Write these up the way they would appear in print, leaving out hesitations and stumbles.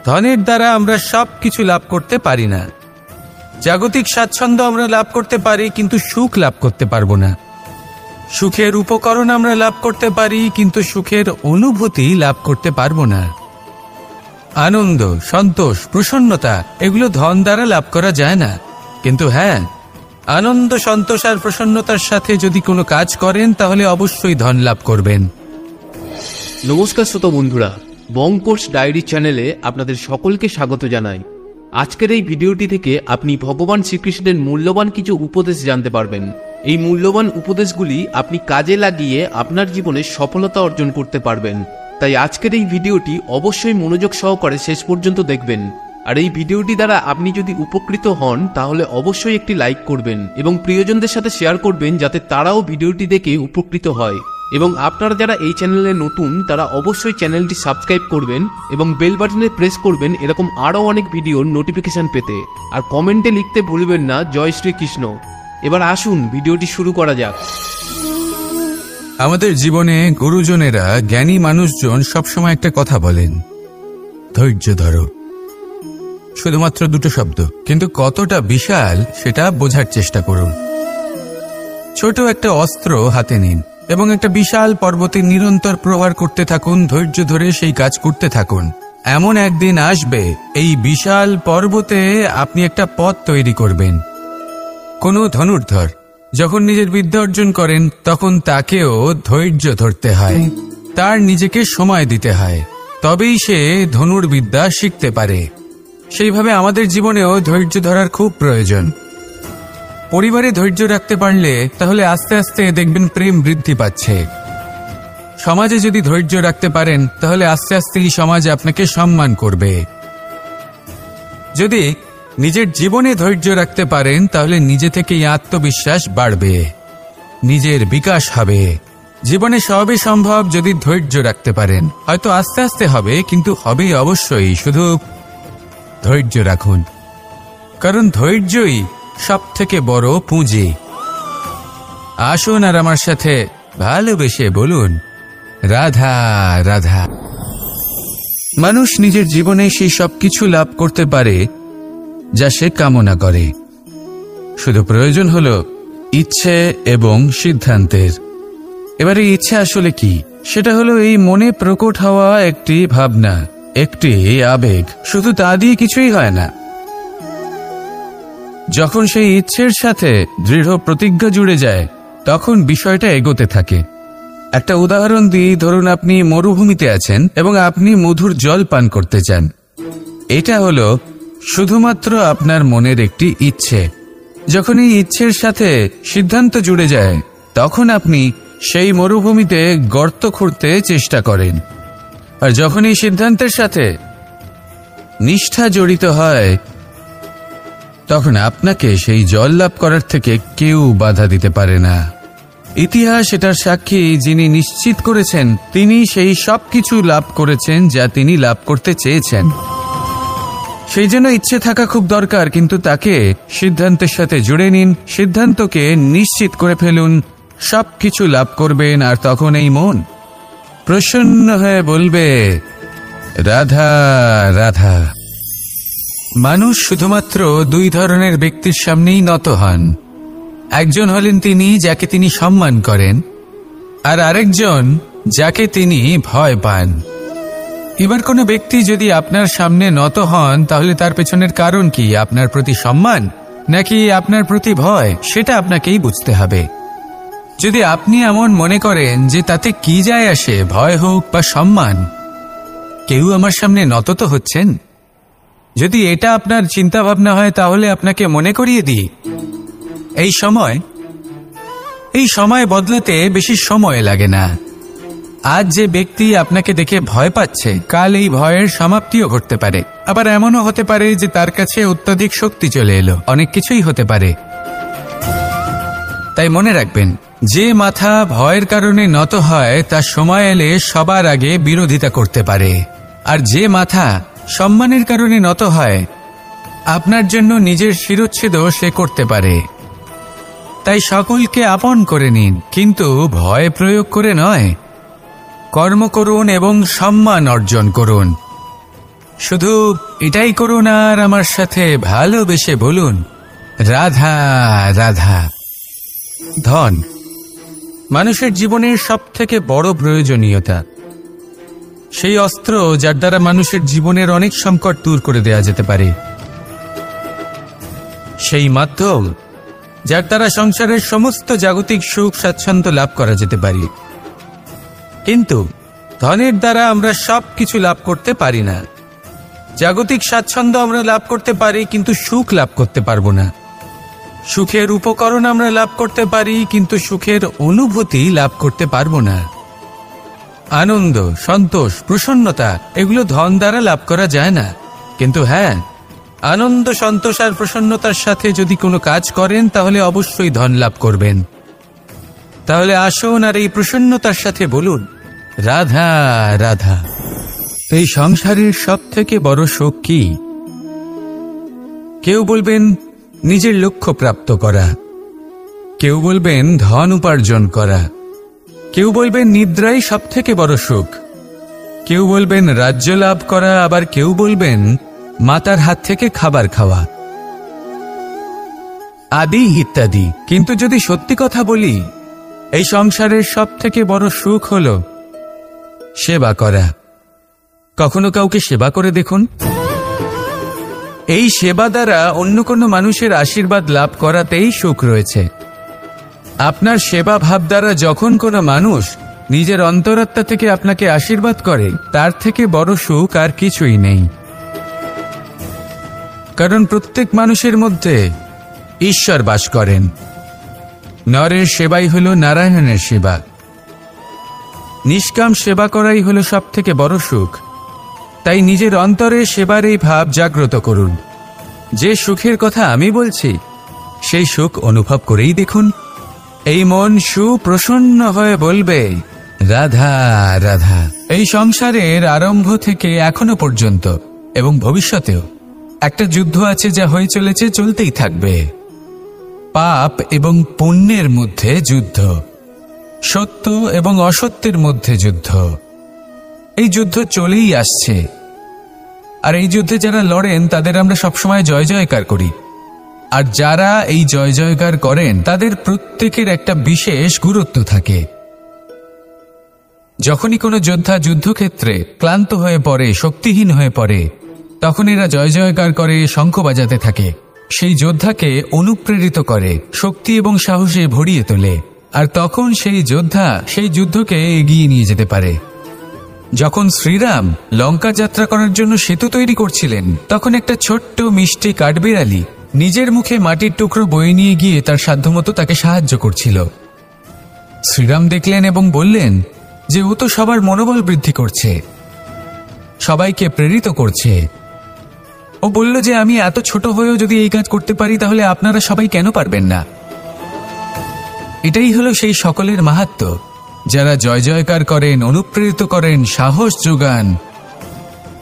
ধনের দ্বারা আমরা সবকিছু লাভ করতে পারি না। জাগতিক স্বাচ্ছন্দ্য আমরা লাভ করতে পারি, কিন্তু সুখ লাভ করতে পারবো না। সুখের উপকরণ আমরা লাভ করতে পারি, কিন্তু সুখের অনুভূতি লাভ করতে পারবো না। আনন্দ, সন্তোষ, প্রসন্নতা এগুলো ধন দ্বারা লাভ করা যায় না। কিন্তু হ্যাঁ, আনন্দ, সন্তোষ আর প্রসন্নতার সাথে যদি কোনো কাজ করেন তাহলে অবশ্যই ধন লাভ করবেন। নমস্কার শ্রোতা বন্ধুরা, বঙ্কোর্স ডায়েরি চ্যানেলে আপনাদের সকলকে স্বাগত জানাই। আজকের এই ভিডিওটি থেকে আপনি ভগবান শ্রীকৃষ্ণের মূল্যবান কিছু উপদেশ জানতে পারবেন। এই মূল্যবান উপদেশগুলি আপনি কাজে লাগিয়ে আপনার জীবনে সফলতা অর্জন করতে পারবেন। তাই আজকের এই ভিডিওটি অবশ্যই মনোযোগ সহকারে শেষ পর্যন্ত দেখবেন। আর এই ভিডিওটি দ্বারা আপনি যদি উপকৃত হন তাহলে অবশ্যই একটি লাইক করবেন এবং প্রিয়জনদের সাথে শেয়ার করবেন, যাতে তারাও ভিডিওটি দেখে উপকৃত হয়। এবং আপনারা যারা এই চ্যানেলে নতুন তারা অবশ্যই চ্যানেলটি সাবস্ক্রাইব করবেন এবং বেল বাটনে প্রেস করবেন এরকম আরও অনেক ভিডিওর নোটিফিকেশন পেতে। আর কমেন্টে লিখতে ভুলবেন না জয় শ্রীকৃষ্ণ। এবার আসুন ভিডিওটি শুরু করা যাক। আমাদের জীবনে গুরুজনেরা, জ্ঞানী মানুষজন সবসময় একটা কথা বলেন, ধৈর্য ধরো। শুধুমাত্র দুটো শব্দ, কিন্তু কতটা বিশাল সেটা বোঝার চেষ্টা করুন। ছোট একটা অস্ত্র হাতে নিন এবং একটা বিশাল পর্বতে নিরন্তর প্রহার করতে থাকুন। ধৈর্য ধরে সেই কাজ করতে থাকুন। এমন একদিন আসবে এই বিশাল পর্বতে আপনি একটা পথ তৈরি করবেন। কোনো ধনুর্ধর যখন নিজের বিদ্যা অর্জন করেন তখন তাকেও ধৈর্য ধরতে হয়, তার নিজেকে সময় দিতে হয়, তবেই সে ধনুর্বিদ্যা শিখতে পারে। সেইভাবে আমাদের জীবনেও ধৈর্য ধরার খুব প্রয়োজন। পরিবারে ধৈর্য রাখতে পারলে তাহলে আস্তে আস্তে দেখবেন প্রেম বৃদ্ধি পাচ্ছে। সমাজে যদি ধৈর্য রাখতে পারেন তাহলে আস্তে আস্তে এই সমাজ আপনাকে সম্মান করবে। যদি নিজের জীবনে ধৈর্য রাখতে পারেন তাহলে নিজে থেকেই আত্মবিশ্বাস বাড়বে, নিজের বিকাশ হবে। জীবনে সবই সম্ভব যদি ধৈর্য রাখতে পারেন। হয়তো আস্তে আস্তে হবে, কিন্তু হবে অবশ্যই। শুধু ধৈর্য রাখুন, কারণ ধৈর্যই সব থেকে বড় পুঁজি। আসুন আর আমার সাথে ভালোবেসে বলুন, রাধা রাধা। মানুষ নিজের জীবনে সেই সব কিছু লাভ করতে পারে যা সে কামনা করে। শুধু প্রয়োজন হলো ইচ্ছে এবং সিদ্ধান্তের। এবারে ইচ্ছে আসলে কি? সেটা হলো এই মনে প্রকট হওয়া একটি ভাবনা, একটি আবেগ। শুধু তা দিয়ে কিছুই হয় না। যখন সেই ইচ্ছের সাথে দৃঢ় প্রতিজ্ঞা জুড়ে যায় তখন বিষয়টা এগোতে থাকে। একটা উদাহরণ দিই, ধরুন আপনি মরুভূমিতে আছেন এবং আপনি মধুর জল পান করতে চান। এটা হলো শুধুমাত্র আপনার মনের একটি ইচ্ছে। যখন এই ইচ্ছের সাথে সিদ্ধান্ত জুড়ে যায় তখন আপনি সেই মরুভূমিতে গর্ত খুঁড়তে চেষ্টা করেন। আর যখন এই সিদ্ধান্তের সাথে নিষ্ঠা জড়িত হয় তখন আপনাকে সেই জল লাভ করার থেকে কেউ বাধা দিতে পারে না। ইতিহাস এটার সাক্ষী, যিনি নিশ্চিত করেছেন তিনি সেই সব কিছু লাভ করেছেন যা তিনি লাভ করতে চেয়েছেন। সেই জন্য ইচ্ছে থাকা খুব দরকার, কিন্তু তাকে সিদ্ধান্তের সাথে জুড়ে নিন। সিদ্ধান্তকে নিশ্চিত করে ফেলুন, সব কিছু লাভ করবেন। আর তখন এই মন প্রসন্ন হয়ে বলবে, রাধা রাধা। মানুষ শুধুমাত্র দুই ধরনের ব্যক্তির সামনেই নত হন। একজন হলেন তিনি যাকে তিনি সম্মান করেন, আর আরেকজন যাকে তিনি ভয় পান। এবার কোনো ব্যক্তি যদি আপনার সামনে নত হন তাহলে তার পেছনের কারণ কি? আপনার প্রতি সম্মান নাকি আপনার প্রতি ভয়? সেটা আপনাকেই বুঝতে হবে। যদি আপনি এমন মনে করেন যে তাতে কি যায় আসে, ভয় হোক বা সম্মান, কেউ আমার সামনে নত তো হচ্ছেন, যদি এটা আপনার চিন্তা ভাবনা হয় তাহলে আপনাকে মনে করিয়ে দিই, এই সময় বদলাতে বেশি সময় লাগে না। আজ যে ব্যক্তি আপনাকে দেখে ভয় পাচ্ছে, কাল এই ভয়ের সমাপ্তিও ঘটতে পারে। আবার এমনও হতে পারে যে তার কাছে অত্যধিক শক্তি চলে এলো। অনেক কিছুই হতে পারে। তাই মনে রাখবেন, যে মাথা ভয়ের কারণে নত হয় তা সময় এলে সবার আগে বিরোধিতা করতে পারে, আর যে মাথা সম্মানের কারণে নত হয় আপনার জন্য নিজের শিরচ্ছেদও সে করতে পারে। তাই সকলকে আপন করে নিন, কিন্তু ভয় প্রয়োগ করে নয়। কর্ম করুন এবং সম্মান অর্জন করুন। শুধু এটাই করুন আর আমার সাথে ভালোবেসে বলুন, রাধা রাধা। ধন মানুষের জীবনের সবথেকে বড় প্রয়োজনীয়তা, সেই অস্ত্র যার দ্বারা মানুষের জীবনের অনেক সংকট দূর করে দেয়া যেতে পারে, সেই মাধ্যম যার দ্বারা সংসারের সমস্ত জাগতিক সুখ স্বাচ্ছন্দ্য লাভ করা যেতে পারে। কিন্তু ধনের দ্বারা আমরা সবকিছু লাভ করতে পারি না। জাগতিক স্বাচ্ছন্দ্য আমরা লাভ করতে পারি, কিন্তু সুখ লাভ করতে পারবো না। সুখের উপকরণ আমরা লাভ করতে পারি, কিন্তু সুখের অনুভূতি লাভ করতে পারবো না। আনন্দ, সন্তোষ, প্রসন্নতা এগুলো ধন দ্বারা লাভ করা যায় না। কিন্তু হ্যাঁ, আনন্দ, সন্তোষ আর প্রসন্নতার সাথে যদি কোনো কাজ করেন তাহলে অবশ্যই ধন লাভ করবেন। তাহলে আসুন আর এই প্রসন্নতার সাথে বলুন, রাধা রাধা। এই সংসারের সবথেকে বড় সুখ কি? কেউ বলবেন নিজের লক্ষ্য প্রাপ্ত করা, কেউ বলবেন ধন উপার্জন করা, কেউ বলবেন নিদ্রাই সবথেকে বড় সুখ, কেউ বলবেন রাজ্য লাভ করা, আবার কেউ বলবেন মাতার হাত থেকে খাবার খাওয়া, আদি ইত্যাদি। কিন্তু যদি সত্যি কথা বলি, এই সংসারের সবথেকে বড় সুখ হল সেবা করা। কখনো কাউকে সেবা করে দেখুন। এই সেবা দ্বারা অন্য কোনো মানুষের আশীর্বাদ লাভ করাতেই সুখ রয়েছে। আপনার সেবা ভাব দ্বারা যখন কোনো মানুষ নিজের অন্তরাত্মা থেকে আপনাকে আশীর্বাদ করে, তার থেকে বড় সুখ আর কিছুই নেই। কারণ প্রত্যেক মানুষের মধ্যে ঈশ্বর বাস করেন। নরের সেবাই হল নারায়ণের সেবা। নিষ্কাম সেবা করাই হল সবথেকে বড় সুখ। তাই নিজের অন্তরে সেবার এই ভাব জাগ্রত করুন। যে সুখের কথা আমি বলছি, সেই সুখ অনুভব করেই দেখুন। এই মন সুপ্রসন্ন হয়ে বলবে, রাধা রাধা। এই সংসারের আরম্ভ থেকে এখনো পর্যন্ত এবং ভবিষ্যতেও একটা যুদ্ধ আছে, যা হয়ে চলেছে, চলতেই থাকবে। পাপ এবং পুণ্যের মধ্যে যুদ্ধ, সত্য এবং অসত্যের মধ্যে যুদ্ধ। এই যুদ্ধ চলেই আসছে। আর এই যুদ্ধে যারা লড়েন তাদের আমরা সবসময় জয় জয়কার করি। আর যারা এই জয় জয়কার করেন তাদের প্রত্যেকের একটা বিশেষ গুরুত্ব থাকে। যখনই কোনো যোদ্ধা যুদ্ধক্ষেত্রে ক্লান্ত হয়ে পড়ে, শক্তিহীন হয়ে পড়ে, তখন এরা জয় জয়কার করে, শঙ্খ বাজাতে থাকে। সেই যোদ্ধাকে অনুপ্রেরিত করে, শক্তি এবং সাহসে ভরিয়ে তোলে। আর তখন সেই যোদ্ধা সেই যুদ্ধকে এগিয়ে নিয়ে যেতে পারে। যখন শ্রীরাম লঙ্কা যাত্রা করার জন্য সেতু তৈরি করছিলেন, তখন একটা ছোট্ট মিষ্টি কাঠবিড়ালি নিজের মুখে মাটির টুকরো বয়ে নিয়ে গিয়ে তার সাধ্যমতো তাকে সাহায্য করছিল। শ্রীরাম দেখলেন এবং বললেন যে ও তো সবার মনোবল বৃদ্ধি করছে, সবাইকে প্রেরিত করছে। ও বলল যে আমি এত ছোট হয়েও যদি এই কাজ করতে পারি, তাহলে আপনারা সবাই কেন পারবেন না? এটাই হলো সেই সকলের মাহাত্ম্য, যারা জয় জয়কার করেন, অনুপ্রেরিত করেন, সাহস যোগান।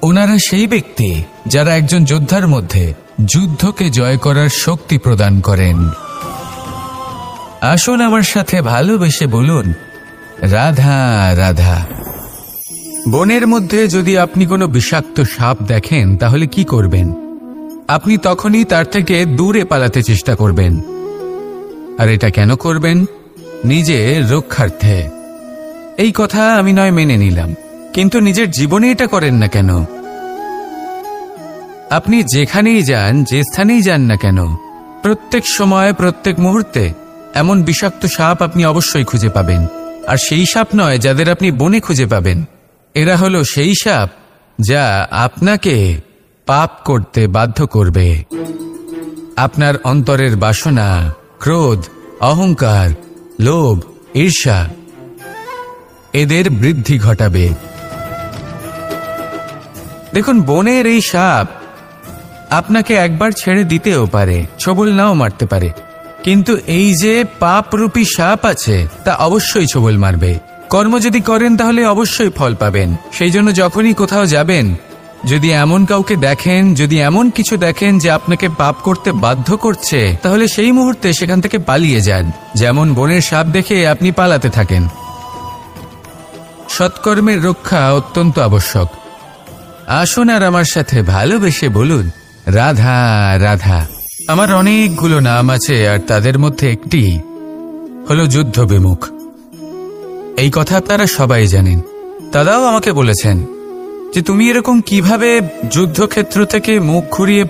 ওনারা সেই ব্যক্তি যারা একজন যোদ্ধার মধ্যে যুদ্ধকে জয় করার শক্তি প্রদান করেন। আসুন আমার সাথে ভালোবেসে বলুন, রাধা রাধা। বনের মধ্যে যদি আপনি কোনো বিষাক্ত সাপ দেখেন, তাহলে কি করবেন? আপনি তখনই তার থেকে দূরে পালাতে চেষ্টা করবেন। আর এটা কেন করবেন? নিজের রক্ষার্থে। এই কথা আমি নয় মেনে নিলাম, কিন্তু নিজের জীবনে এটা করেন না কেন? আপনি যেখানেই যান, যে স্থানেই যান না কেন, প্রত্যেক সময়, প্রত্যেক মুহূর্তে এমন বিষাক্ত সাপ আপনি অবশ্যই খুঁজে পাবেন। আর সেই সাপ নয় যাদের আপনি বনে খুঁজে পাবেন, এরা হলো সেই সাপ যা আপনাকে পাপ করতে বাধ্য করবে। আপনার অন্তরের বাসনা, ক্রোধ, অহংকার, লোভ, ঈর্ষা এদের বৃদ্ধি ঘটাবে। দেখুন, বনের এই সাপ আপনাকে একবার ছেড়ে দিতেও পারে, ছোবল নাও মারতে পারে, কিন্তু এই যে পাপরূপী সাপ আছে তা অবশ্যই ছোবল মারবে। কর্ম যদি করেন তাহলে অবশ্যই ফল পাবেন। সেই জন্য যখনই কোথাও যাবেন, যদি এমন কাউকে দেখেন, যদি এমন কিছু দেখেন যে আপনাকে পাপ করতে বাধ্য করছে, তাহলে সেই মুহূর্তে সেখান থেকে পালিয়ে যান। যেমন বনের সাপ দেখে আপনি পালাতে থাকেন। সৎকর্মের রক্ষা অত্যন্ত আবশ্যক। আসুন আর আমার সাথে ভালোবেসে বলুন, রাধা রাধা। আমার অনেকগুলো নাম আছে, আর তাদের মধ্যে একটি হলো যুদ্ধ বিমুখ। এই কথা আপনারা সবাই জানেন। দাদাও আমাকে বলেছেন যে তুমি এরকম কিভাবে যুদ্ধক্ষেত্র থেকে মুখ ঘুরিয়ে